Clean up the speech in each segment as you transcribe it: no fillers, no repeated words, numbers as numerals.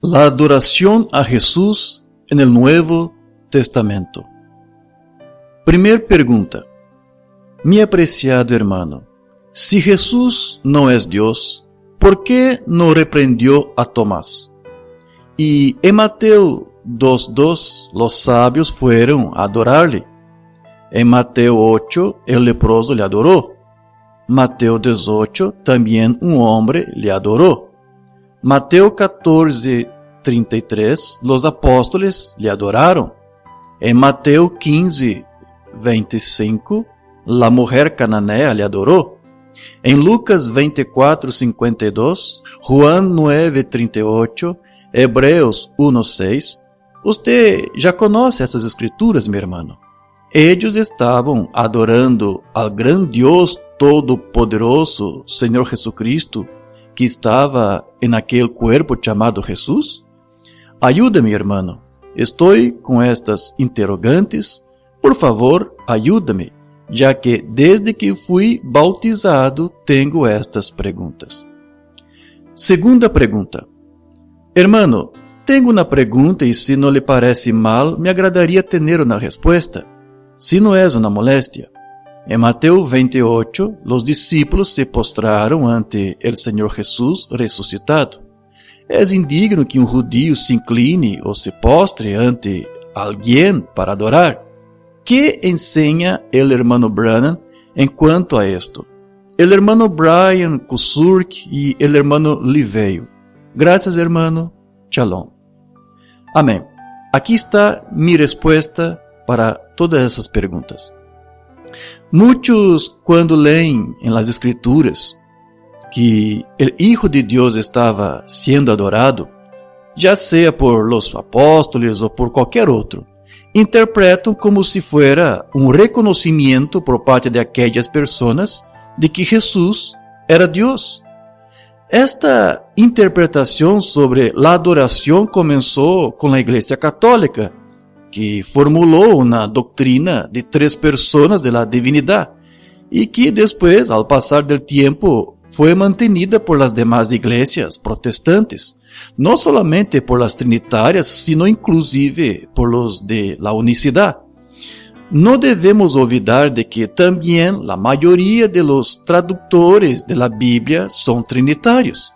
La adoración a Jesús en el Nuevo Testamento. Primer pregunta. Mi apreciado hermano, si Jesús no es Dios, ¿por qué no reprendió a Tomás? Y en Mateo 2:2 los sabios fueron a adorarle. En Mateo 8 el leproso le adoró. Mateo 18 también un hombre le adoró. Mateo 14:33 los apóstoles le adoraron. En Mateo 15:25 la mujer cananea le adoró. En Lucas 24:52, Juan 9:38, Hebreos 1:6, usted ya conoce esas escrituras, mi hermano. Ellos estaban adorando al gran Dios Todopoderoso, Señor Jesucristo, que estaba en aquel cuerpo llamado Jesús. Ayúdame, hermano. Estoy con estas interrogantes. Por favor, ayúdame, ya que desde que fui bautizado tengo estas preguntas. Segunda pregunta. Hermano, tengo una pregunta y si no le parece mal, me agradaría tener una respuesta, si no es una molestia. En Mateo 28, los discípulos se postraron ante el Señor Jesús resucitado. Es indigno que un judío se incline o se postre ante alguien para adorar. ¿Qué enseña el hermano Branham en cuanto a esto? El hermano Brian Kusurk y el hermano Liveio. Gracias, hermano. Shalom. Amén. Aquí está mi respuesta para todas esas preguntas. Muchos, cuando leen en las Escrituras que el Hijo de Dios estaba siendo adorado, ya sea por los apóstoles o por cualquier otro, interpretam como si fuera un reconocimiento por parte de aquellas personas de que Jesús era Dios. Esta interpretación sobre la adoración comenzó con la Iglesia Católica, que formuló una doctrina de 3 personas de la divinidad y que después, al pasar del tiempo, fue mantenida por las demás iglesias protestantes, no solamente por las trinitarias, sino inclusive por los de la unicidad. No debemos olvidar de que también la mayoría de los traductores de la Biblia son trinitarios,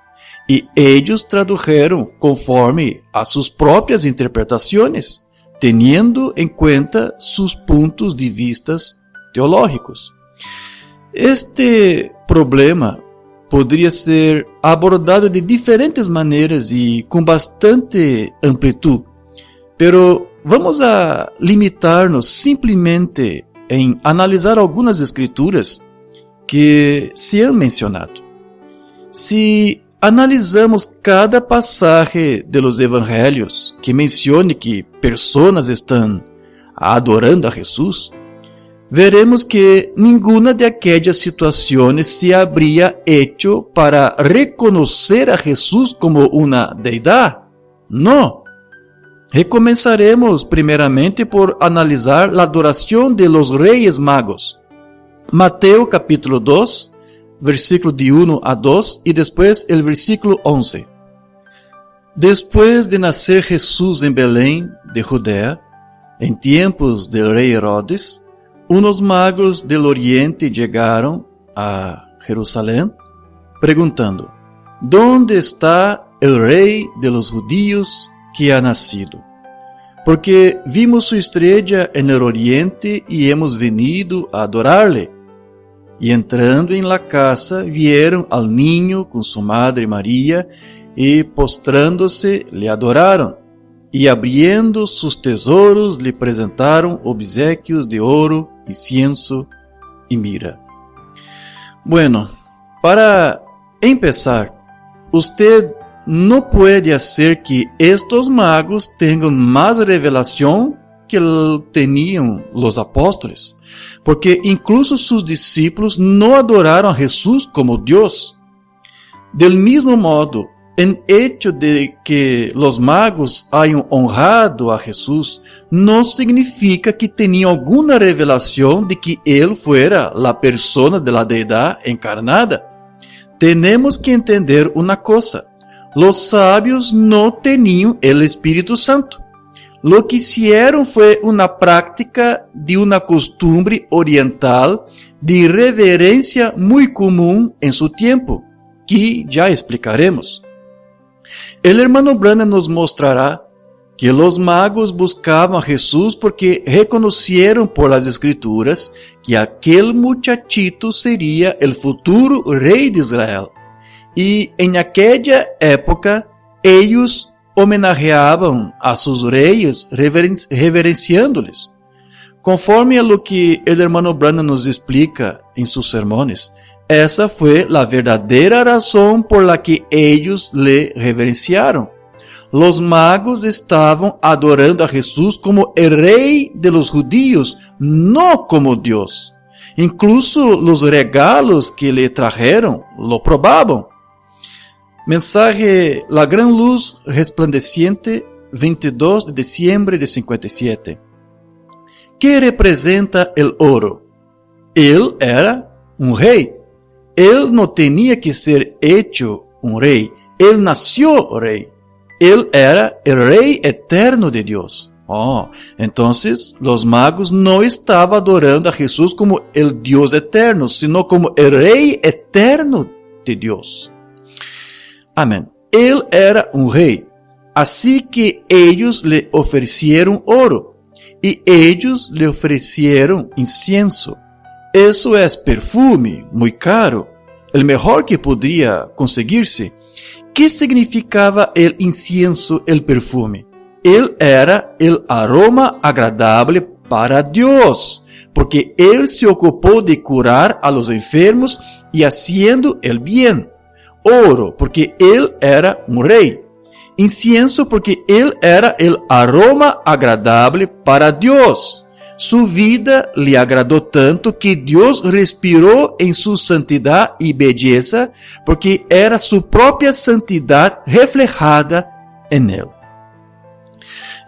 y ellos tradujeron conforme a sus propias interpretaciones, teniendo en cuenta sus puntos de vista teológicos. Este problema podría ser abordado de diferentes maneras y con bastante amplitud, pero vamos a limitarnos simplemente en analizar algunas escrituras que se han mencionado. Si analisamos cada pasaje de los evangelios que mencione que personas están adorando a Jesús, veremos que ninguna de aquellas situaciones se habría hecho para reconocer a Jesús como una deidad. No. Comenzaremos primeramente por analizar la adoración de los Reyes Magos. Mateo capítulo 2, versículo de 1 a 2 y después el versículo 11. Después de nacer Jesús en Belén de Judea, en tiempos del rey Herodes, unos magos del oriente llegaron a Jerusalén preguntando: ¿dónde está el rey de los judíos que ha nacido? Porque vimos su estrella en el oriente y hemos venido a adorarle. Y entrando en la casa, vieron al niño con su madre María, y postrándose le adoraron. Y abriendo sus tesoros le presentaron obsequios de oro, incienso y mirra. Bueno, para empezar, usted no puede hacer que estos magos tengan más revelación que tenían los apóstoles, porque incluso sus discípulos no adoraron a Jesús como Dios. Del mismo modo, el hecho de que los magos hayan honrado a Jesús no significa que tenían alguna revelación de que Él fuera la persona de la deidad encarnada. Tenemos que entender una cosa: Los sabios no tenían el Espíritu Santo. Lo que hicieron fue una práctica de una costumbre oriental de reverencia muy común en su tiempo, que ya explicaremos. El hermano Branham nos mostrará que los magos buscaban a Jesús porque reconocieron por las Escrituras que aquel muchachito sería el futuro rey de Israel. Y en aquella época ellos homenajeaban a sus reyes reverenciándoles. Conforme a lo que el hermano Branham nos explica en sus sermones, esa fue la verdadera razón por la que ellos le reverenciaron. Los magos estaban adorando a Jesús como el rey de los judíos, no como Dios. Incluso los regalos que le trajeron lo probaban. Mensaje La Gran Luz Resplandeciente, 22 de diciembre de 57. ¿Qué representa el oro? Él era un rey. Él no tenía que ser hecho un rey. Él nació rey. Él era el rey eterno de Dios. Entonces los magos no estaban adorando a Jesús como el Dios eterno, sino como el rey eterno de Dios. Amén. Él era un rey. Así que ellos le ofrecieron oro y ellos le ofrecieron incienso. Eso es perfume muy caro, el mejor que podría conseguirse. ¿Qué significaba el incienso, el perfume? Él era el aroma agradable para Dios, porque Él se ocupó de curar a los enfermos y haciendo el bien. Oro, porque Él era un rey. Incienso, porque Él era el aroma agradable para Dios. Su vida le agradó tanto que Dios respiró en su santidad y belleza, porque era su propia santidad reflejada en él.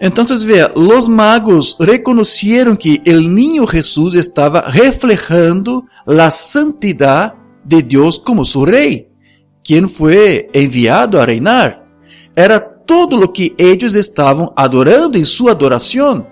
Entonces vea, los magos reconocieron que el niño Jesús estaba reflejando la santidad de Dios como su rey, quien fue enviado a reinar. Era todo lo que ellos estaban adorando en su adoración.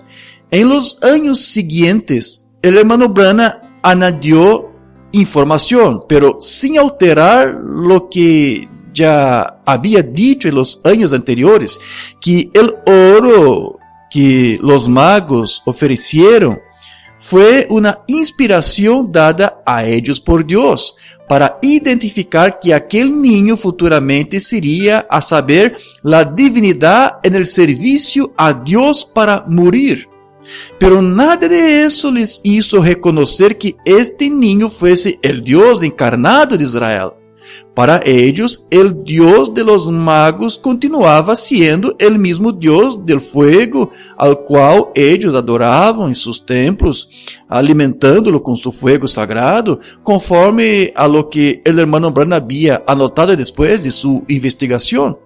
En los años siguientes, el hermano Branham añadió información, pero sin alterar lo que ya había dicho en los años anteriores, que el oro que los magos ofrecieron fue una inspiración dada a ellos por Dios, para identificar que aquel niño futuramente sería, a saber, la divinidad en el servicio a Dios para morir. Pero nada de eso les hizo reconocer que este niño fuese el Dios encarnado de Israel. Para ellos, el Dios de los magos continuaba siendo el mismo Dios del fuego, al cual ellos adoraban en sus templos, alimentándolo con su fuego sagrado, conforme a lo que el hermano Branham había anotado después de su investigación.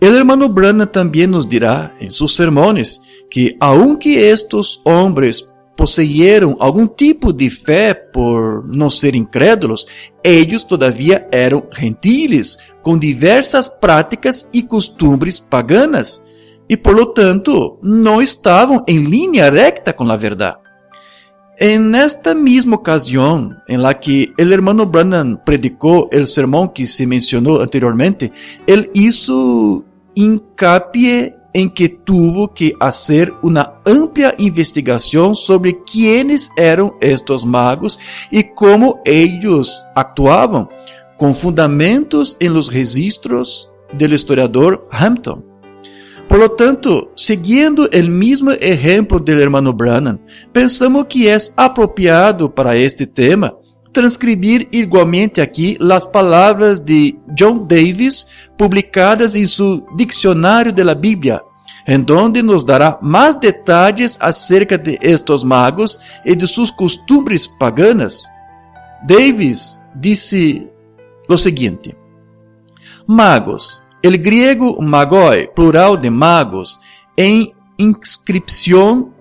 El hermano Branham también nos dirá en sus sermones que aunque estos hombres poseyeron algún tipo de fe por no ser incrédulos, ellos todavía eran gentiles, con diversas prácticas y costumbres paganas, y por lo tanto no estaban en línea recta con la verdad. En esta misma ocasión en la que el hermano Branham predicó el sermón que se mencionó anteriormente, él hizo hincapié en que tuvo que hacer una amplia investigación sobre quiénes eran estos magos y cómo ellos actuaban, con fundamentos en los registros del historiador Hampton. Por lo tanto, siguiendo el mismo ejemplo del hermano Branham, pensamos que es apropiado para este tema transcribir igualmente aquí las palabras de John Davis publicadas en su Diccionario de la Biblia, en donde nos dará más detalles acerca de estos magos y de sus costumbres paganas. Davis dice lo siguiente: magos, el griego magoi, plural de magos, en inscripción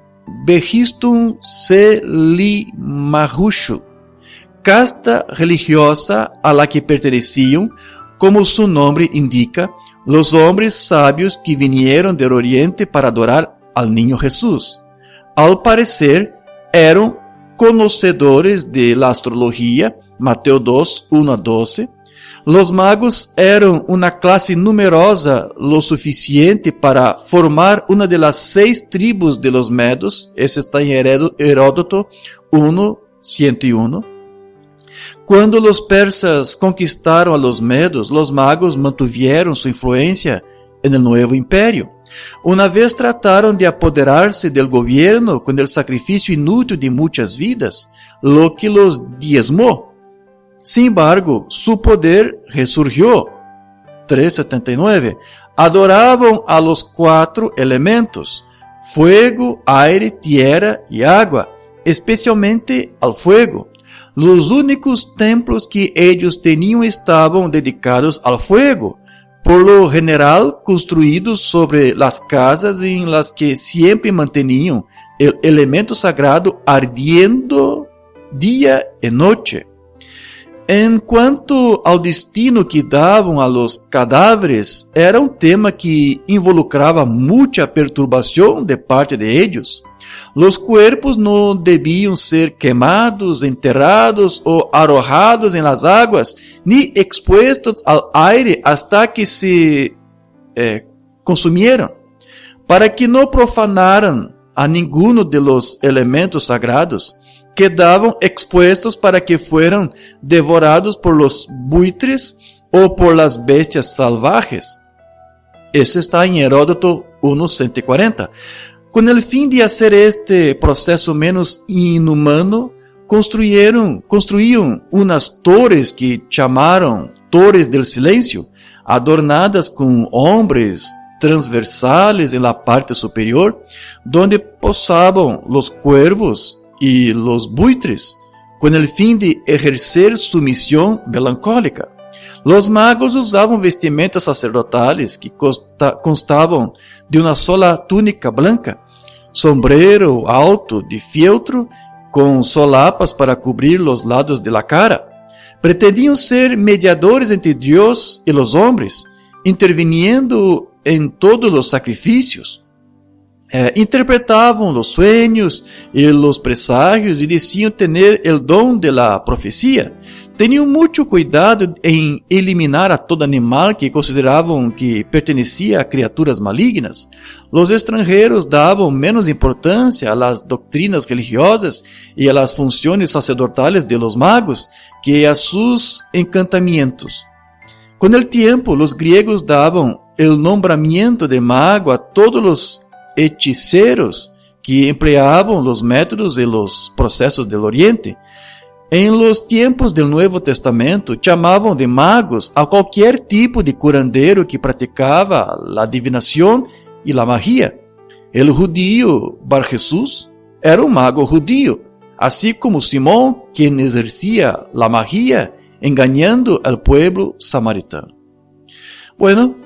Begistum Selimarushu, casta religiosa a la que pertenecían, como su nombre indica, los hombres sabios que vinieron del oriente para adorar al niño Jesús. Al parecer, eran conocedores de la astrología, Mateo 2, 1 a 12. Los magos eran una clase numerosa lo suficiente para formar una de las 6 tribus de los medos. Eso está en Heródoto 1, 101. Cuando los persas conquistaron a los medos, los magos mantuvieron su influencia en el nuevo imperio. Una vez trataron de apoderarse del gobierno con el sacrificio inútil de muchas vidas, lo que los diezmó. Sin embargo, su poder resurgió. 379. Adoraban a los 4 elementos: fuego, aire, tierra y agua, especialmente al fuego. Los únicos templos que ellos tenían estaban dedicados al fuego, por lo general construidos sobre las casas en las que siempre mantenían el elemento sagrado ardiendo día y noche. En cuanto al destino que daban a los cadáveres, era un tema que involucraba mucha perturbación de parte de ellos. Los cuerpos no debían ser quemados, enterrados o arrojados en las aguas, ni expuestos al aire hasta que se consumieran, para que no profanaran a ninguno de los elementos sagrados. Quedaban expuestos para que fueran devorados por los buitres o por las bestias salvajes. Eso está en Heródoto 1:140. Con el fin de hacer este proceso menos inhumano, construían unas torres que llamaron Torres del Silencio, adornadas con hombres transversales en la parte superior, donde posaban los cuervos y los buitres, con el fin de ejercer su misión melancólica. Los magos usaban vestimentas sacerdotales que constaban de una sola túnica blanca, sombrero alto de fieltro con solapas para cubrir los lados de la cara. Pretendían ser mediadores entre Dios y los hombres, interviniendo en todos los sacrificios. Interpretavam los sueños y los presagios y decían tener el don de la profecía. Tenían mucho cuidado en eliminar a todo animal que consideraban que pertenecía a criaturas malignas. Los extranjeros daban menos importancia a las doctrinas religiosas y a las funciones sacerdotales de los magos que a sus encantamientos. Con el tiempo, los griegos daban el nombramiento de mago a todos los hechiceros que empleaban los métodos y los procesos del Oriente. En los tiempos del Nuevo Testamento, llamaban de magos a cualquier tipo de curandero que practicaba la adivinación y la magia. El judío Bar Jesús era un mago judío, así como Simón, quien ejercía la magia engañando al pueblo samaritano. Bueno,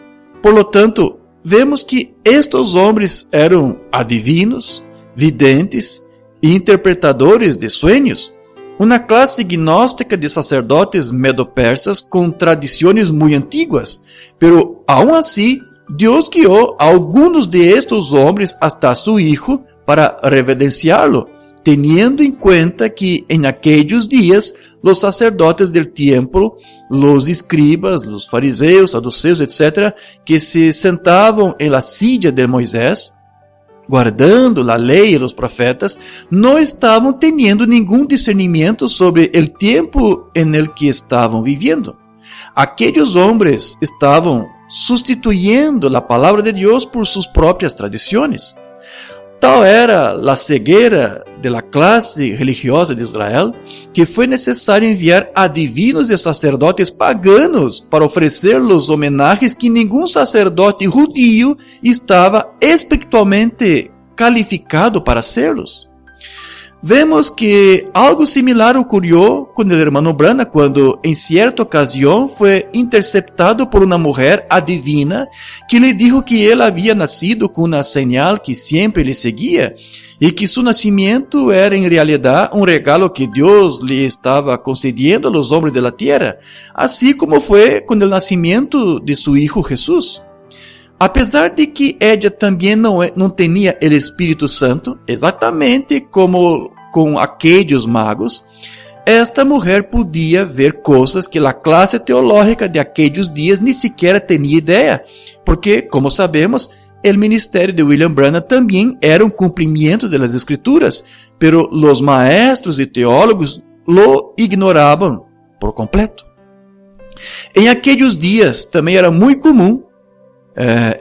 por lo tanto, vemos que estos hombres eram adivinos, videntes e interpretadores de sueños, uma classe gnóstica de sacerdotes medo-persas com tradições muito antiguas, pero aún así Dios guió a algunos de estos hombres hasta su hijo para reverenciarlo, teniendo en cuenta que en aquellos días los sacerdotes del templo, los escribas, los fariseos, saduceos, etc., que se sentavam en la silla de Moisés, guardando la ley y los profetas, no estaban teniendo ningún discernimiento sobre el tiempo en el que estaban viviendo. Aquellos hombres estaban sustituyendo la palabra de Dios por sus propias tradiciones. Tal era la ceguera de la clase religiosa de Israel que foi necessário enviar adivinos e sacerdotes paganos para oferecer los homenajes que nenhum sacerdote judío estava espiritualmente calificado para hacerlos. Vemos que algo similar ocurrió con el hermano Branham cuando en cierta ocasión fue interceptado por una mujer adivina que le dijo que él había nacido con una señal que siempre le seguía y que su nacimiento era en realidad un regalo que Dios le estaba concediendo a los hombres de la tierra, así como fue con el nacimiento de su hijo Jesús. A pesar de que ella também não tinha o Espírito Santo, exatamente como com aqueles magos, esta mulher podia ver coisas que a classe teológica de aqueles dias nem sequer tinha ideia, porque, como sabemos, o ministério de William Branham também era um cumprimento das Escrituras, pero os maestros e teólogos lo ignoravam por completo. Em aqueles dias também era muito comum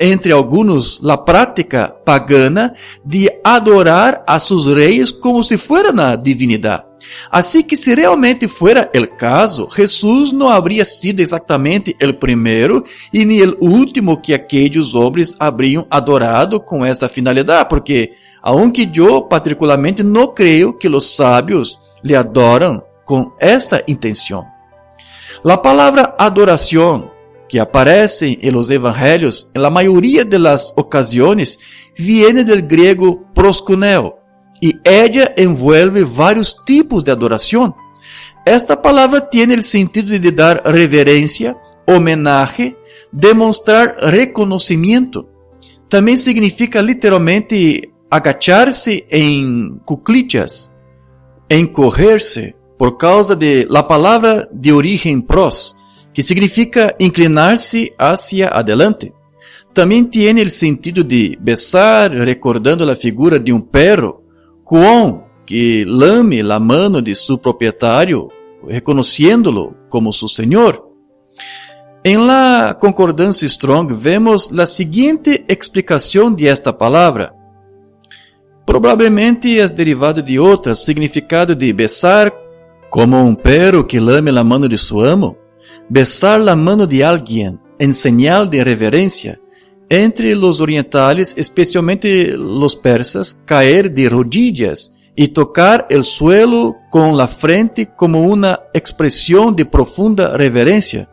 entre algunos la práctica pagana de adorar a sus reyes como si fueran a divinidad. Así que si realmente fuera el caso, Jesús no habría sido exactamente el primero y ni el último que aquellos hombres habrían adorado con esta finalidad, porque aunque yo particularmente no creo que los sabios le adoran con esta intención. La palabra adoración que aparecem em los evangelios, en la mayoría de las ocasiones, viene del griego proskuneo, y ella envuelve varios tipos de adoración. Esta palabra tiene el sentido de dar reverencia, homenaje, demonstrar reconocimiento. También significa literalmente agacharse en cuclillas, encogerse, por causa de la palabra de origen pros, que significa inclinar-se hacia adelante. Também tem o sentido de besar, recordando a figura de um perro, cuón, que lame a mano de seu proprietário, reconheciendo-lo como seu senhor. Em la concordância Strong vemos a seguinte explicação de esta palavra. Provavelmente é derivado de outra, significado de besar, como um perro que lame a mano de seu amo. Besar la mano de alguien en señal de reverencia. Entre los orientales, especialmente los persas, caer de rodillas y tocar el suelo con la frente como una expresión de profunda reverencia.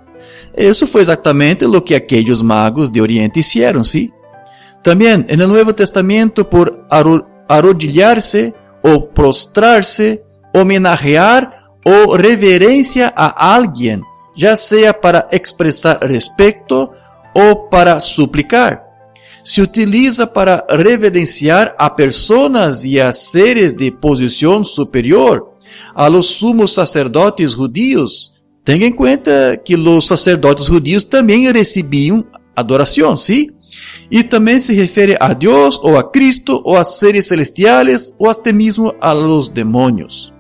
Eso fue exactamente lo que aquellos magos de Oriente hicieron, ¿sí? También en el Nuevo Testamento, por arrodillarse o prostrarse, homenajear o reverencia a alguien, ya sea para expresar respeto o para suplicar. Se utiliza para reverenciar a personas y a seres de posición superior, a los sumos sacerdotes judíos. Tenga en cuenta que los sacerdotes judíos también recibían adoración, ¿sí? Y también se refiere a Dios o a Cristo o a seres celestiales o hasta mismo a los demonios.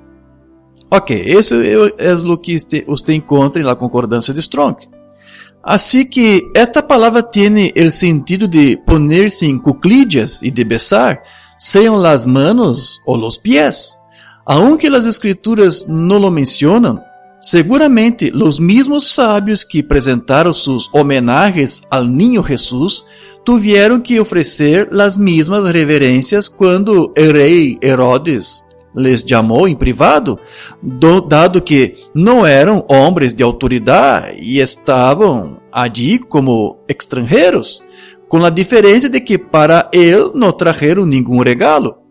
Ok, eso es lo que usted encuentra en la concordancia de Strong. Así que esta palabra tiene el sentido de ponerse en cuclillas y de besar, sean las manos o los pies. Aunque las escrituras no lo mencionan, seguramente los mismos sabios que presentaron sus homenajes al niño Jesús tuvieron que ofrecer las mismas reverencias cuando el rey Herodes les llamó en privado, dado que no eran hombres de autoridad y estaban allí como extranjeros, con la diferencia de que para él no trajeron ningún regalo.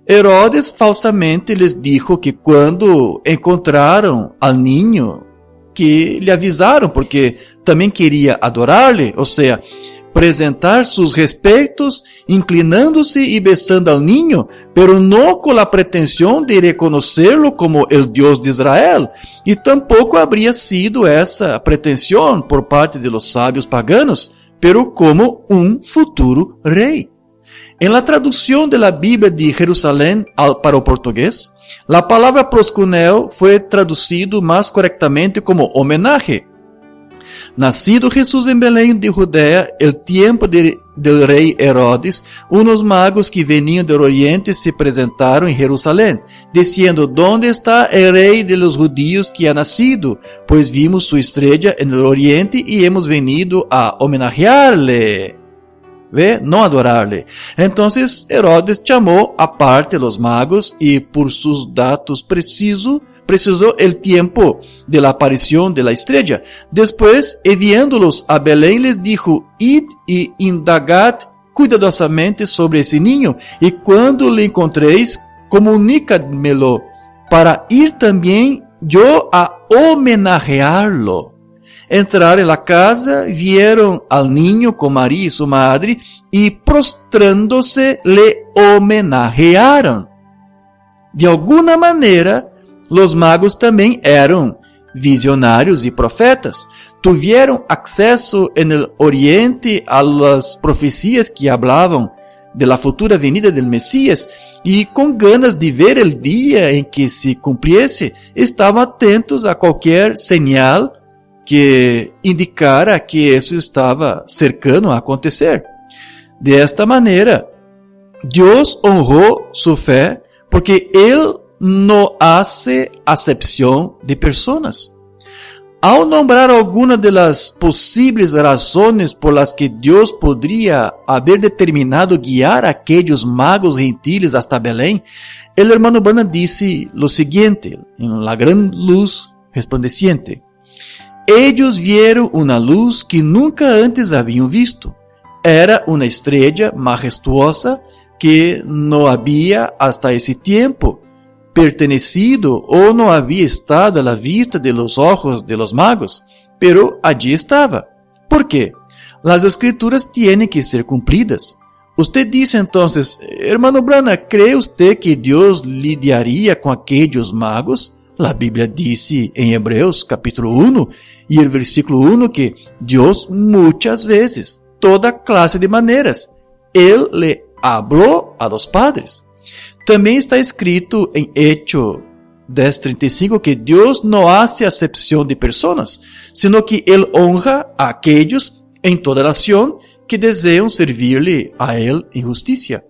Herodes falsamente les dijo que cuando encontraron al niño, que le avisaron porque también quería adorarle, o sea, presentar sus respetos, inclinándose y besando al niño, pero no con la pretensión de reconocerlo como el Dios de Israel, y tampoco habría sido esa pretensión por parte de los sabios paganos, pero como un futuro rey. En la traducción de la Biblia de Jerusalén para el portugués, la palabra proskuneo fue traducido más correctamente como homenaje. Nacido Jesús en Belén de Judea, el tiempo del rey Herodes, unos magos que venían del oriente se presentaron en Jerusalén, diciendo, ¿dónde está el rey de los judíos que ha nacido? Pues vimos su estrella en el oriente y hemos venido a homenajearle. ¿ve? No adorarle. Entonces Herodes llamó aparte a los magos y por sus datos precisó el tiempo de la aparición de la estrella. Después, enviándolos a Belén, les dijo: id y indagad cuidadosamente sobre ese niño, y cuando le encontréis, comunícadmelo, para ir también yo a homenajearlo. Entraron en la casa, vieron al niño con María y su madre, y prostrándose le homenajearon. De alguna manera, los magos también eran visionarios y profetas. Tuvieron acceso en el Oriente a las profecías que hablaban de la futura venida del Mesías, y con ganas de ver el día en que se cumpliese, estaban atentos a cualquier señal que indicara que eso estaba cercano a acontecer. De esta manera, Dios honró su fe, porque Él no hace acepción de personas. Al nombrar algunas de las posibles razones por las que Dios podría haber determinado guiar a aquellos magos gentiles hasta Belén, el hermano Branham dice lo siguiente, en la gran luz resplandeciente: ellos vieron una luz que nunca antes habían visto. Era una estrella majestuosa que no había hasta ese tiempo pertenecido o no había estado a la vista de los ojos de los magos, pero allí estaba. ¿Por qué? Las escrituras tienen que ser cumplidas. Usted dice entonces: hermano Branham, ¿cree usted que Dios lidiaría con aquellos magos? La Biblia dice en Hebreos capítulo 1 y el versículo 1 que Dios muchas veces, toda clase de maneras, Él le habló a los padres. También está escrito en Hechos 10:35 que Dios no hace acepción de personas, sino que Él honra a aquellos en toda nación que desean servirle a Él en justicia.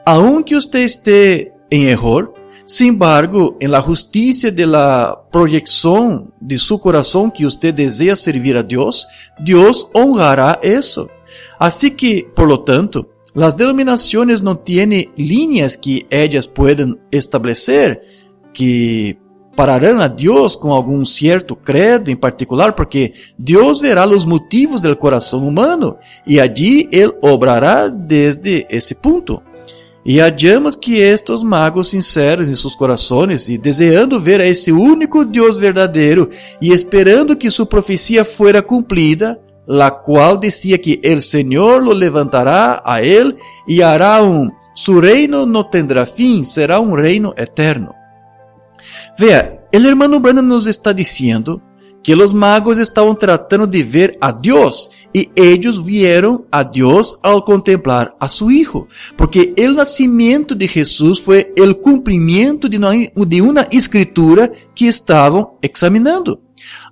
Aunque usted esté en error, sin embargo, en la justicia de la proyección de su corazón que usted desea servir a Dios, Dios honrará eso. Así que, por lo tanto, las denominaciones no tienen líneas que ellas puedan establecer que pararán a Dios con algún cierto credo en particular, porque Dios verá los motivos del corazón humano y allí Él obrará desde ese punto. Y hallamos que estos magos sinceros en sus corazones y deseando ver a ese único Dios verdadero y esperando que su profecía fuera cumplida, la cual decía que el Señor lo levantará a él y hará su reino no tendrá fin, será un reino eterno. Vea, el hermano Branham nos está diciendo que los magos estaban tratando de ver a Dios y ellos vieron a Dios al contemplar a su Hijo, porque el nacimiento de Jesús fue el cumplimiento de una escritura que estaban examinando.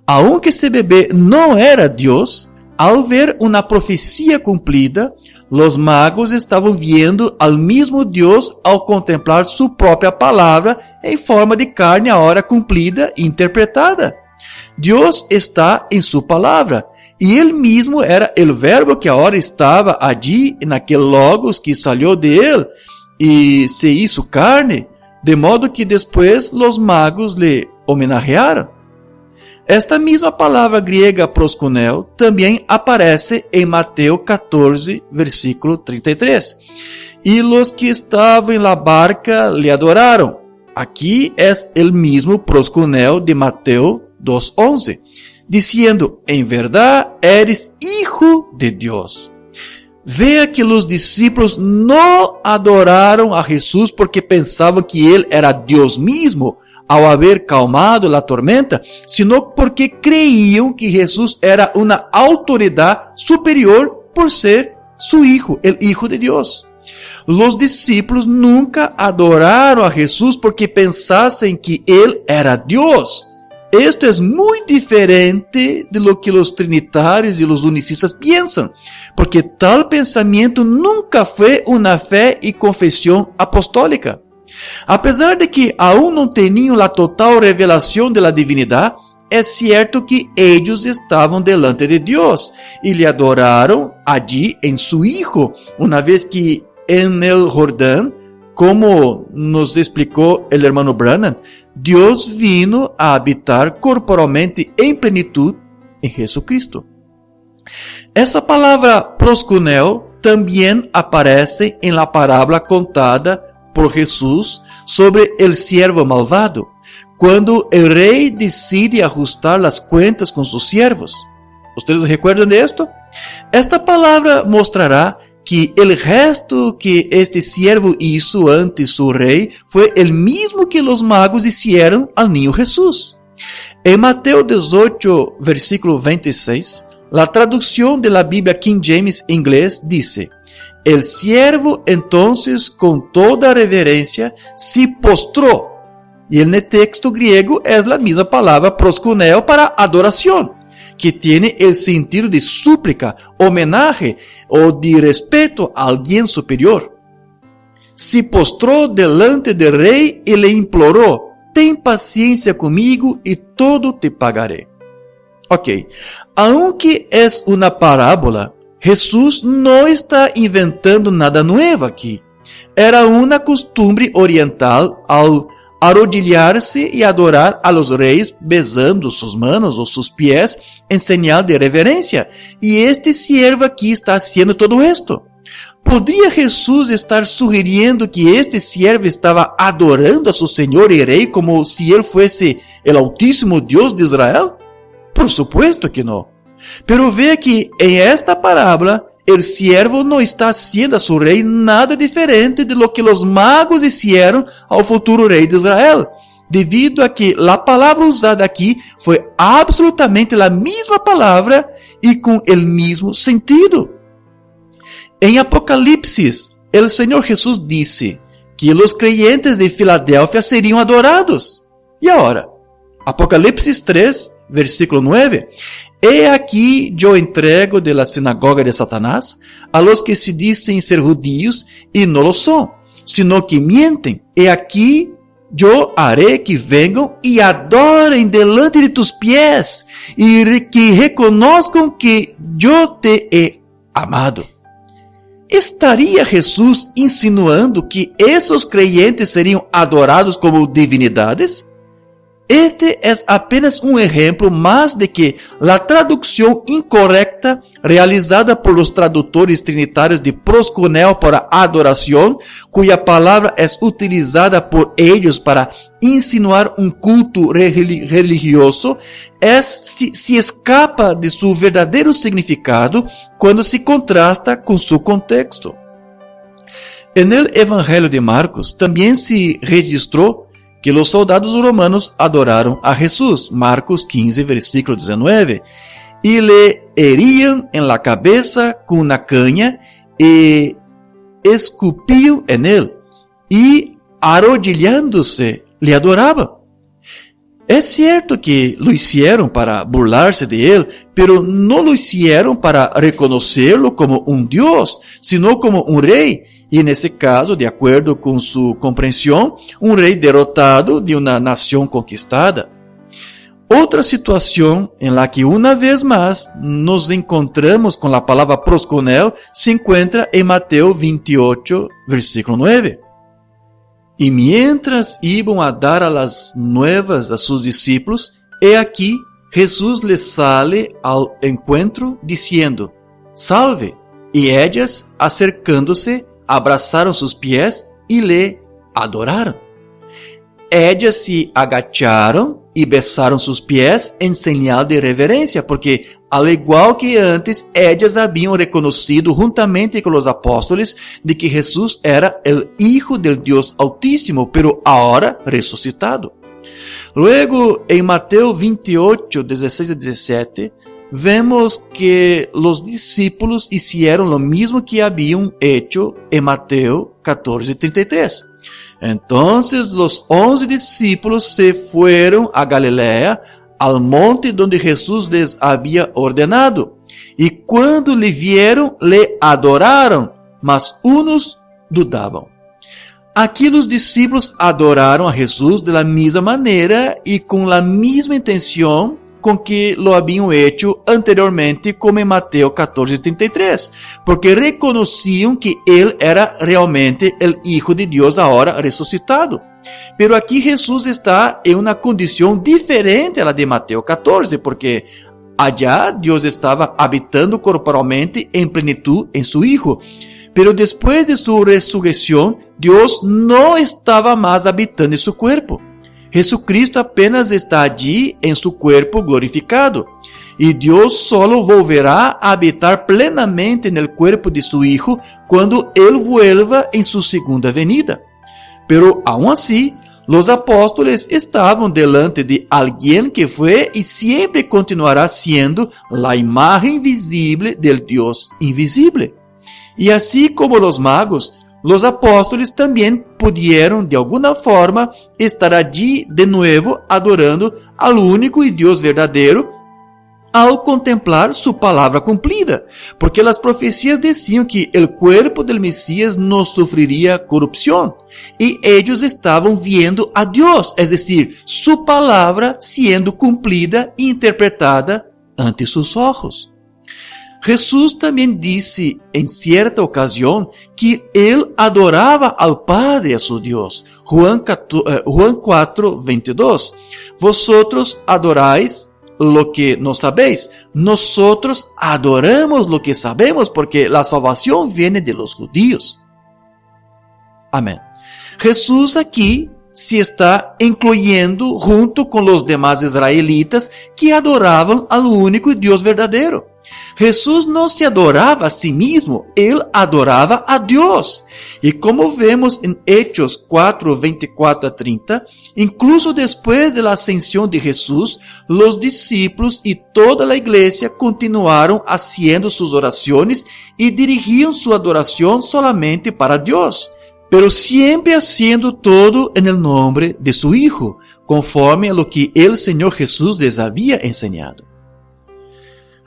Aunque ese bebé no era Dios, al ver una profecía cumplida, los magos estavam viendo al mismo Deus ao contemplar sua própria palavra em forma de carne agora cumprida e interpretada. Deus está em sua palavra, e Ele mesmo era o verbo que agora estava allí, naquele logos que salió de Ele, e se hizo carne, de modo que depois os magos lhe homenagearam. Esta mesma palavra grega proskuneo também aparece em Mateus 14, versículo 33. E os que estavam em la barca lhe adoraram. Aqui é o mesmo proskuneo de Mateus 2:11, dizendo: em verdade eres hijo de Deus. Veja que os discípulos não adoraram a Jesus porque pensavam que ele era Deus mesmo, ao haver calmado a tormenta, sino porque creiam que Jesus era uma autoridade superior por ser su hijo, el hijo de Deus. Os discípulos nunca adoraram a Jesus porque pensassem que ele era Deus. Esto es muy diferente de lo que los trinitarios y los unicistas piensan, porque tal pensamiento nunca fue una fe y confesión apostólica. A pesar de que aún não tinham a total revelação de la divinidade, es cierto que ellos estaban delante de Dios y le adoraron allí en su Hijo, una vez que en el Jordán, como nos explicó el hermano Branham, Dios vino a habitar corporalmente en plenitud en Jesucristo. Esa palabra proskuneo también aparece en la parábola contada por Jesús sobre el siervo malvado, cuando el rey decide ajustar las cuentas con sus siervos. ¿Ustedes recuerdan de esto? Esta palabra mostrará que el gesto que este siervo hizo ante su rey fue el mismo que los magos hicieron al niño Jesús. En Mateo 18, versículo 26, la traducción de la Biblia King James inglés dice: el siervo entonces con toda reverencia se postró. Y en el texto griego es la misma palabra proskuneo para adoración, que tiene el sentido de súplica, homenaje o de respeto a alguien superior. Se postró delante del rey y le imploró: ten paciencia conmigo y todo te pagaré. Ok, aunque es una parábola, Jesús no está inventando nada nuevo aquí. Era una costumbre oriental al arrodillarse y adorar a los reyes besando sus manos o sus pies en señal de reverencia. Y este siervo aquí está haciendo todo esto. ¿Podría Jesús estar sugiriendo que este siervo estaba adorando a su Señor y Rey como si él fuese el Altísimo Dios de Israel? Por supuesto que no. Pero vea que en esta parábola el siervo no está haciendo a su rey nada diferente de lo que los magos hicieron al futuro rey de Israel, debido a que la palabra usada aquí fue absolutamente la misma palabra y con el mismo sentido. En Apocalipsis, el Señor Jesús dice que los creyentes de Filadelfia serían adorados. Y ahora, Apocalipsis 3, versículo 9. He aquí yo entrego de la sinagoga de Satanás a los que se dicen ser judíos y no lo son, sino que mienten. He aquí yo haré que vengan y adoren delante de tus pies y que reconozcan que yo te he amado. ¿Estaría Jesús insinuando que esos creyentes serían adorados como divinidades? Este es apenas un ejemplo más de que la traducción incorrecta realizada por los traductores trinitarios de proskuneo para adoración, cuya palabra es utilizada por ellos para insinuar un culto religioso, se escapa de su verdadero significado cuando se contrasta con su contexto. En el Evangelio de Marcos también se registró que los soldados romanos adoraron a Jesús, Marcos 15, versículo 19, y le herían en la cabeza con una caña y escupían en él, y arrodillándose le adoraban. Es cierto que lo hicieron para burlarse de él, pero no lo hicieron para reconocerlo como un Dios, sino como un rey. Y en ese caso, de acuerdo con su comprensión, un rey derrotado de una nación conquistada. Otra situación en la que una vez más nos encontramos con la palabra proskuneo se encuentra en Mateo 28, versículo 9. Y mientras iban a dar a las nuevas a sus discípulos, he aquí Jesús les sale al encuentro diciendo: salve. Y ellas, acercándose, abrazaron sus pies y le adoraron. Ellas se agacharon y besaron sus pies en señal de reverencia, porque al igual que antes, ellas habían reconocido juntamente con los apóstoles de que Jesús era el Hijo del Dios Altísimo, pero ahora resucitado. Luego, en Mateo 28, 16 a 17, vemos que los discípulos hicieron lo mismo que habían hecho en Mateo 14, 33. Entonces los 11 discípulos se fueron a Galilea, al monte donde Jesús les había ordenado. Y cuando le vieron, le adoraron, mas unos dudaban. Aquí los discípulos adoraron a Jesús de la misma manera y con la misma intención con que lo habían hecho anteriormente, como en Mateo 14:33, porque reconocían que Él era realmente el Hijo de Dios ahora resucitado. Pero aquí Jesús está en una condición diferente a la de Mateo 14, porque allá Dios estaba habitando corporalmente en plenitud en su Hijo. Pero después de su resurrección, Dios no estaba más habitando en su cuerpo. Jesucristo apenas está allí en su cuerpo glorificado. Y Dios solo volverá a habitar plenamente en el cuerpo de su Hijo cuando Él vuelva en su segunda venida. Pero aún así, los apóstoles estaban delante de alguien que fue y siempre continuará siendo la imagen visible del Dios invisible. Y así como los magos, los apóstoles también pudieron de alguna forma estar allí de nuevo adorando al único y Dios verdadero al contemplar su palabra cumplida, porque las profecías decían que el cuerpo del Mesías no sufriría corrupción, y ellos estaban viendo a Dios, es decir, su palabra siendo cumplida e interpretada ante sus ojos. Jesús también dice en cierta ocasión que Él adoraba al Padre, a su Dios. Juan 4:22. Vosotros adoráis lo que no sabéis. Nosotros adoramos lo que sabemos porque la salvación viene de los judíos. Amén. Jesús aquí se está incluyendo junto con los demás israelitas que adoraban al único Dios verdadero. Jesús no se adoraba a sí mismo, Él adoraba a Dios. Y como vemos en Hechos 4:24-30, incluso después de la ascensión de Jesús, los discípulos y toda la iglesia continuaron haciendo sus oraciones y dirigían su adoración solamente para Dios, pero siempre haciendo todo en el nombre de su Hijo, conforme a lo que el Señor Jesús les había enseñado.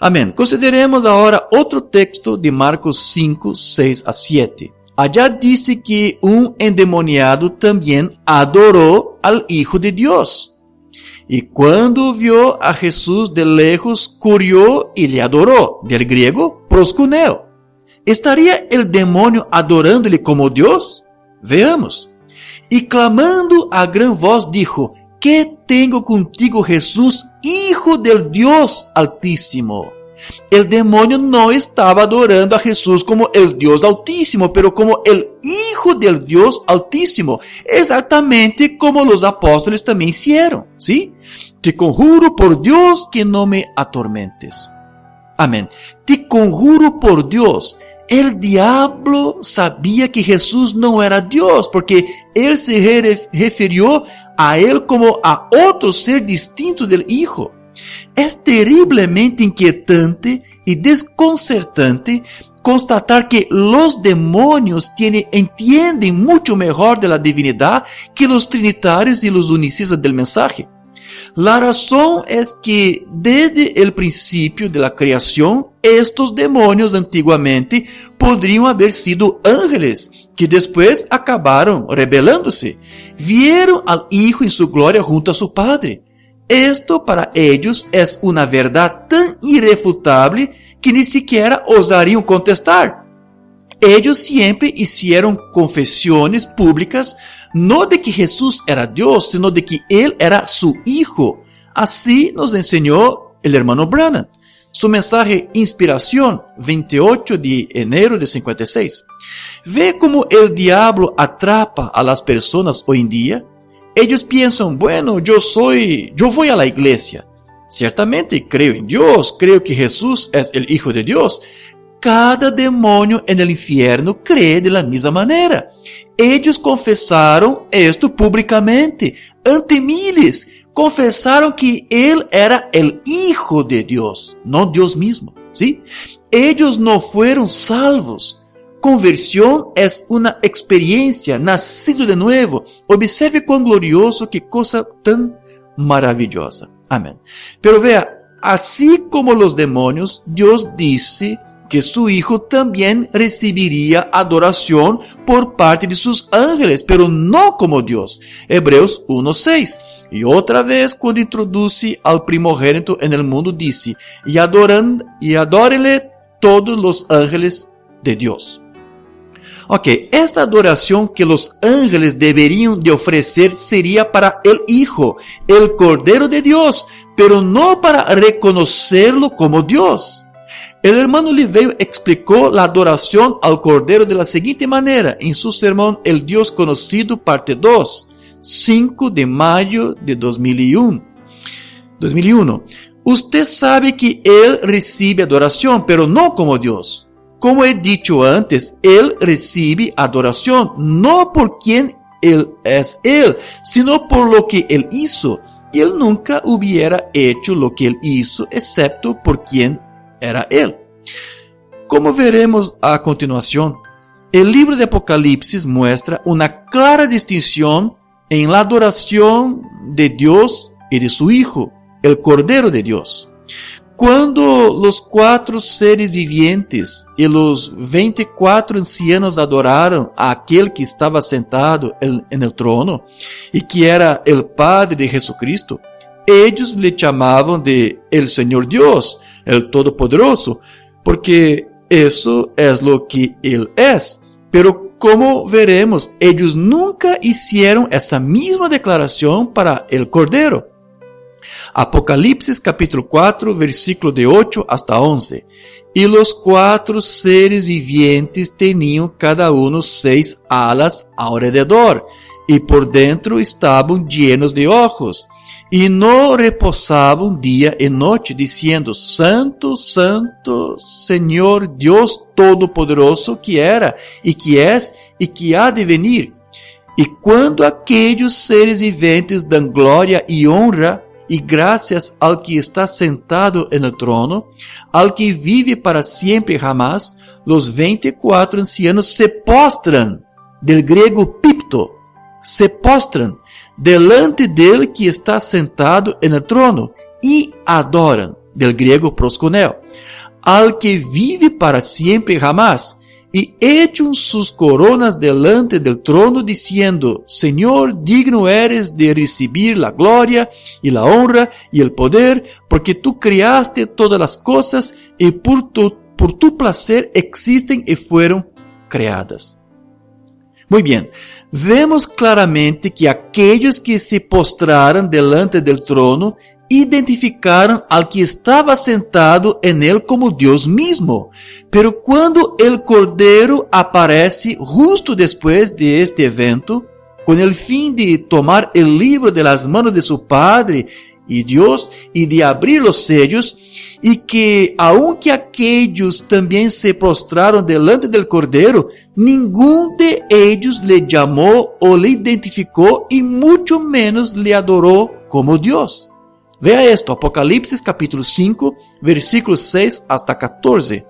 Amén. Consideremos ahora otro texto de Marcos 5:6-7. Allá dice que un endemoniado también adoró al Hijo de Dios. Y cuando vio a Jesús de lejos, corrió y le adoró. Del griego, proskuneo. ¿Estaría el demonio adorándole como Dios? Veamos. Y clamando a gran voz dijo: ¿Qué tengo contigo, Jesús, Hijo del Dios Altísimo? El demonio no estaba adorando a Jesús como el Dios Altísimo, pero como el Hijo del Dios Altísimo, exactamente como los apóstoles también hicieron, ¿sí? Te conjuro por Dios que no me atormentes. Amén. Te conjuro por Dios. El diablo sabía que Jesús no era Dios, porque él se refirió a él como a otro ser distinto del Hijo. Es terriblemente inquietante y desconcertante constatar que los demonios entienden mucho mejor de la divinidad que los trinitarios y los unicistas del mensaje. La razón es que desde el principio de la creación, estos demonios antiguamente podrían haber sido ángeles que después acabaron rebelándose. Vieron al Hijo en su gloria junto a su Padre. Esto para ellos es una verdad tan irrefutable que ni siquiera osarían contestar. Ellos siempre hicieron confesiones públicas, no de que Jesús era Dios, sino de que Él era su Hijo. Así nos enseñó el hermano Branham. Su mensaje Inspiración, 28 de enero de 56. ¿Ve cómo el diablo atrapa a las personas hoy en día? Ellos piensan, bueno, yo voy a la iglesia. Ciertamente creo en Dios, creo que Jesús es el Hijo de Dios. Cada demonio en el infierno cree de la misma manera. Ellos confesaron esto públicamente, ante miles. Confesaron que Él era el Hijo de Dios, no Dios mismo, ¿sí? Ellos no fueron salvos. Conversión es una experiencia, nacido de nuevo. Observe cuán glorioso, qué cosa tan maravillosa. Amén. Pero vea, así como los demonios, Dios dice que su Hijo también recibiría adoración por parte de sus ángeles, pero no como Dios. Hebreos 1:6. Y otra vez, cuando introduce al primogénito en el mundo, dice, y adórenle todos los ángeles de Dios. Ok, esta adoración que los ángeles deberían de ofrecer sería para el Hijo, el Cordero de Dios, pero no para reconocerlo como Dios. El hermano Liveo explicó la adoración al Cordero de la siguiente manera en su sermón El Dios Conocido, parte 2, 5 de mayo de 2001. Usted sabe que Él recibe adoración, pero no como Dios. Como he dicho antes, Él recibe adoración, no por quien Él es Él, sino por lo que Él hizo. Y Él nunca hubiera hecho lo que Él hizo, excepto por quien era Él. Como veremos a continuación, el libro de Apocalipsis muestra una clara distinción en la adoración de Dios y de su Hijo, el Cordero de Dios. Cuando los 4 seres vivientes y los 24 ancianos adoraron a aquel que estaba sentado en el trono y que era el Padre de Jesucristo, ellos le llamaban de el Señor Dios, el Todopoderoso, porque eso es lo que Él es. Pero como veremos, ellos nunca hicieron esa misma declaración para el Cordero. Apocalipsis capítulo 4, versículo de 8 hasta 11. Y los 4 seres vivientes tenían cada uno 6 alas alrededor, y por dentro estaban llenos de ojos, y no reposaban día y noche, diciendo, Santo, Santo, Señor Dios Todopoderoso, que era, y que es, y que ha de venir. Y cuando aquellos seres viventes dan gloria y honra y gracias al que está sentado en el trono, al que vive para siempre y jamás, los 24 ancianos se postran, del griego pipto, se postran delante del que está sentado en el trono y adoran, del griego proskuneo, al que vive para siempre y jamás, y echan sus coronas delante del trono diciendo, Señor, digno eres de recibir la gloria y la honra y el poder, porque tú creaste todas las cosas y por tu placer existen y fueron creadas. Muy bien, vemos claramente que aquellos que se postraron delante del trono identificaron al que estaba sentado en él como Dios mismo. Pero cuando el Cordero aparece justo después de este evento, con el fin de tomar el libro de las manos de su Padre y Dios y de abrir los sellos, y que aunque aquellos también se postraron delante del Cordero, ninguno de ellos le llamó o le identificó y mucho menos le adoró como Dios. Vea esto, Apocalipsis capítulo 5, versículos 6 hasta 14.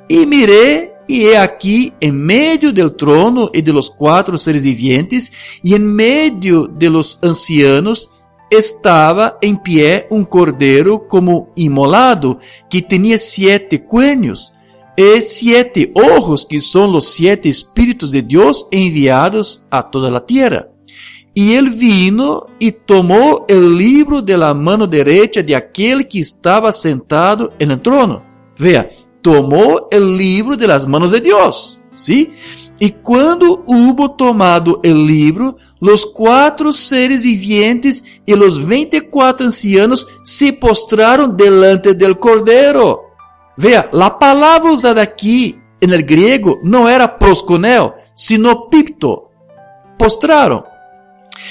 Y miré, y he aquí, en medio del trono y de los 4 seres vivientes, y en medio de los ancianos, estaba en pie un cordero como inmolado, que tenía 7 cuernos, y 7 ojos, que son los 7 espíritus de Dios enviados a toda la tierra. Y él vino y tomó el libro de la mano derecha de aquel que estaba sentado en el trono. Vea, tomó el libro de las manos de Dios, ¿sí? Y cuando hubo tomado el libro, los 4 seres vivientes y los 24 ancianos se postraron delante del Cordero. Vea, la palabra usada aquí en el griego no era proskuneo, sino pipto. Postraron,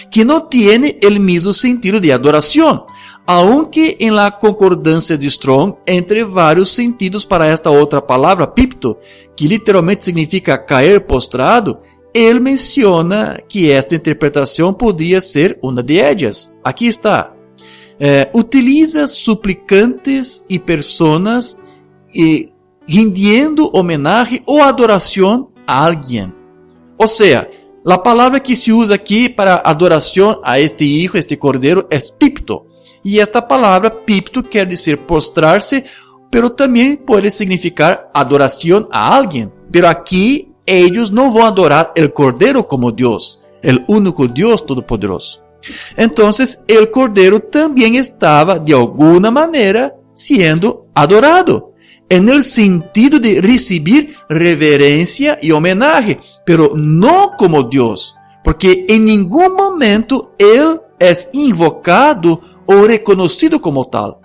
que no tiene el mismo sentido de adoración, aunque en la concordancia de Strong entre varios sentidos para esta otra palabra, pipto, que literalmente significa caer postrado, él menciona que esta interpretación podría ser una de ellas. Aquí está. Utiliza suplicantes y personas rindiendo homenaje o adoración a alguien. O sea, la palabra que se usa aquí para adoración a este hijo, este cordero, es pipto. Y esta palabra, pipto, quiere decir postrarse pero también puede significar adoración a alguien. Pero aquí ellos no van a adorar el Cordero como Dios, el único Dios todopoderoso. Entonces el Cordero también estaba de alguna manera siendo adorado, en el sentido de recibir reverencia y homenaje, pero no como Dios, porque en ningún momento Él es invocado o reconocido como tal.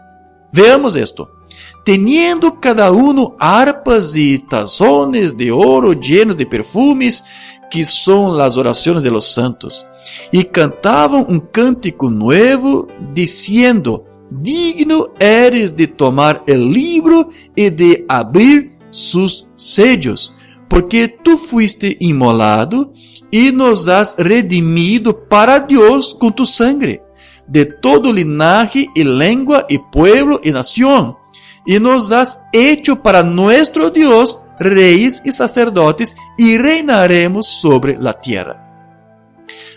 Veamos esto. Teniendo cada uno arpas y tazones de oro llenos de perfumes, que son las oraciones de los santos, y cantaban un cántico nuevo, diciendo: digno eres de tomar el libro y de abrir sus sellos, porque tú fuiste inmolado y nos has redimido para Dios con tu sangre, de todo linaje y lengua y pueblo y nación, y nos has hecho para nuestro Dios reyes y sacerdotes, y reinaremos sobre la tierra.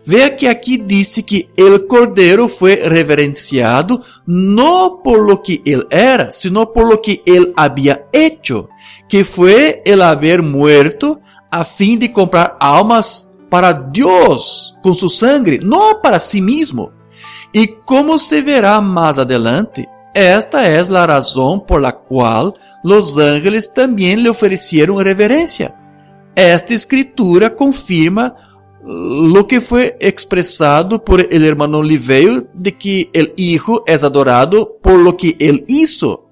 Vea que aquí dice que el Cordero fue reverenciado no por lo que él era, sino por lo que él había hecho, que fue el haber muerto a fin de comprar almas para Dios con su sangre, no para sí mismo. Y como se verá más adelante, esta es la razón por la cual los ángeles también le ofrecieron reverencia. Esta escritura confirma lo que fue expresado por el hermano Liveo de que el Hijo es adorado por lo que él hizo.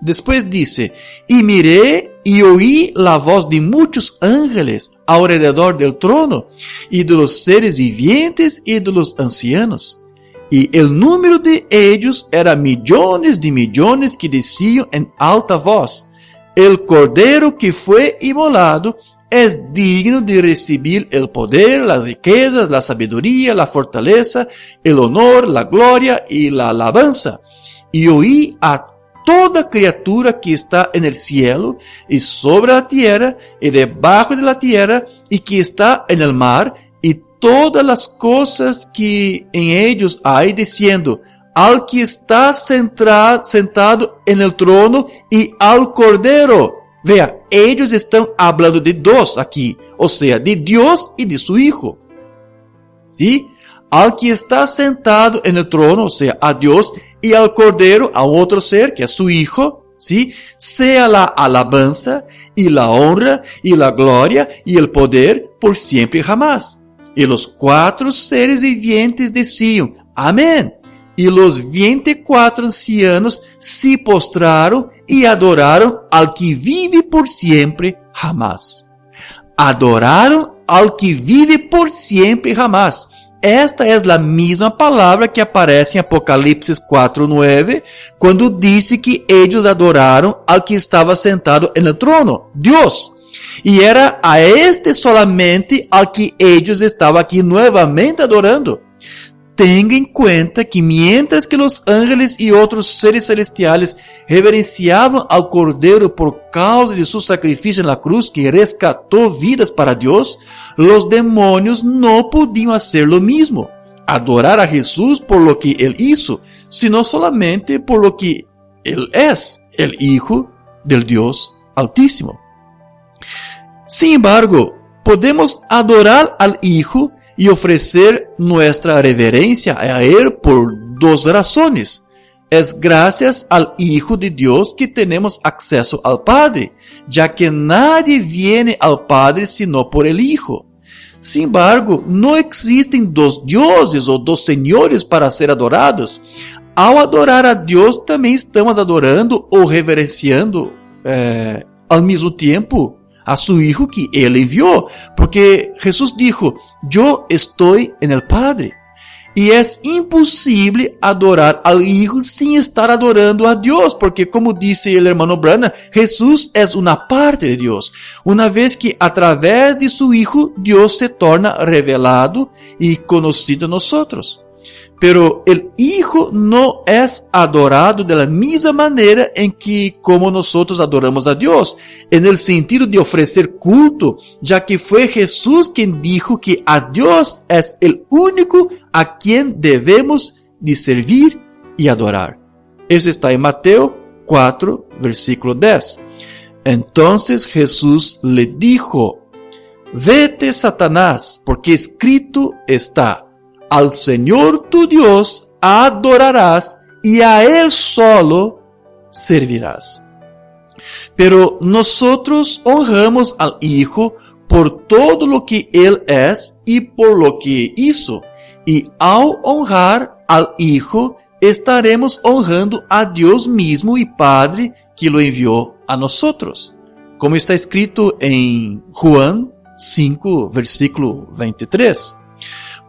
Después dice: y miré y oí la voz de muchos ángeles alrededor del trono, y de los seres vivientes y de los ancianos. Y el número de ellos era millones de millones que decían en alta voz: el Cordero que fue inmolado es digno de recibir el poder, las riquezas, la sabiduría, la fortaleza, el honor, la gloria y la alabanza. Y oí a toda criatura que está en el cielo y sobre la tierra y debajo de la tierra y que está en el mar, y todas las cosas que en ellos hay, diciendo: al que está sentado en el trono y al Cordero. Vea, ellos están hablando de dos aquí, o sea, de Dios y de su Hijo. ¿Sí? Al que está sentado en el trono, o sea, a Dios, y al Cordero, a otro ser, que es su Hijo, ¿sí? Sea la alabanza y la honra y la gloria y el poder por siempre y jamás. Y los 4 seres vivientes decían: amén. Y los 24 ancianos se postraron y adoraron al que vive por siempre jamás. Adoraron al que vive por siempre jamás. Esta es la misma palabra que aparece en Apocalipsis 4:9, cuando dice que ellos adoraron al que estaba sentado en el trono, Dios. Y era a este solamente al que ellos estaban aquí nuevamente adorando. Tenga en cuenta que mientras que los ángeles y otros seres celestiales reverenciaban al Cordero por causa de su sacrificio en la cruz que rescató vidas para Dios, los demonios no podían hacer lo mismo, adorar a Jesús por lo que Él hizo, sino solamente por lo que Él es, el Hijo del Dios Altísimo. Sin embargo, podemos adorar al Hijo y ofrecer nuestra reverencia a Él por 2 razones. Es gracias al Hijo de Dios que tenemos acceso al Padre, ya que nadie viene al Padre sino por el Hijo. Sin embargo, no existen 2 dioses o 2 señores para ser adorados. Ao adorar a Dios, también estamos adorando o reverenciando al mismo tiempo a su Hijo que Él envió, porque Jesús dijo: yo estoy en el Padre. Y es imposible adorar al Hijo sin estar adorando a Dios, porque como dice el hermano Branham, Jesús es una parte de Dios. Una vez que a través de su Hijo, Dios se torna revelado y conocido en nosotros. Pero el Hijo no es adorado de la misma manera en que como nosotros adoramos a Dios, en el sentido de ofrecer culto, ya que fue Jesús quien dijo que a Dios es el único a quien debemos de servir y adorar. Eso está en Mateo 4, versículo 10. Entonces Jesús le dijo: Vete, Satanás, porque escrito está: al Señor tu Dios adorarás y a Él solo servirás. Pero nosotros honramos al Hijo por todo lo que Él es y por lo que hizo. Y al honrar al Hijo, estaremos honrando a Dios mismo y Padre que lo envió a nosotros. Como está escrito en Juan 5, versículo 23.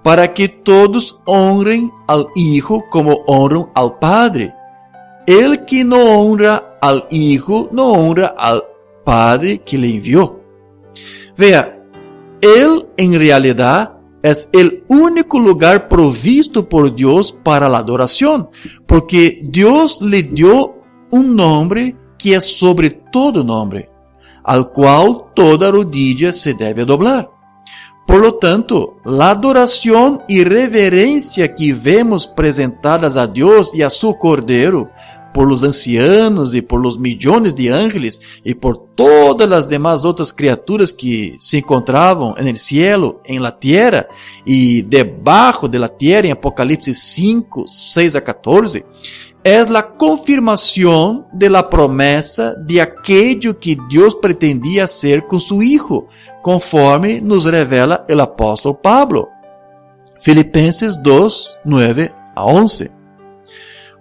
Para que todos honren al Hijo como honran al Padre. El que no honra al Hijo, no honra al Padre que le envió. Vea, Él en realidad es el único lugar provisto por Dios para la adoración, porque Dios le dio un nombre que es sobre todo nombre, al cual toda rodilla se debe doblar. Por lo tanto, la adoración y reverencia que vemos presentadas a Dios y a su Cordero, por los ancianos y por los millones de ángeles y por todas las demás otras criaturas que se encontraban en el cielo, en la tierra y debajo de la tierra, en Apocalipsis 5, 6 a 14, es la confirmación de la promesa de aquello que Dios pretendía hacer con su Hijo, conforme nos revela el apóstol Pablo. Filipenses 2, 9 a 11.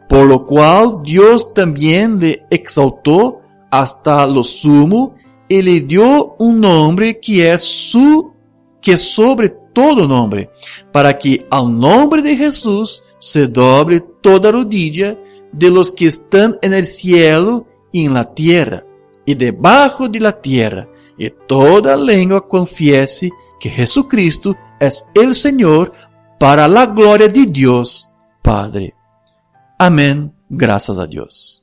Por lo cual Dios también le exaltó hasta lo sumo y le dio un nombre que es sobre todo nombre, para que al nombre de Jesús se doble toda rodilla de los que están en el cielo y en la tierra y debajo de la tierra, y toda lengua confiese que Jesucristo es el Señor, para la gloria de Dios Padre. Amén. Gracias a Dios.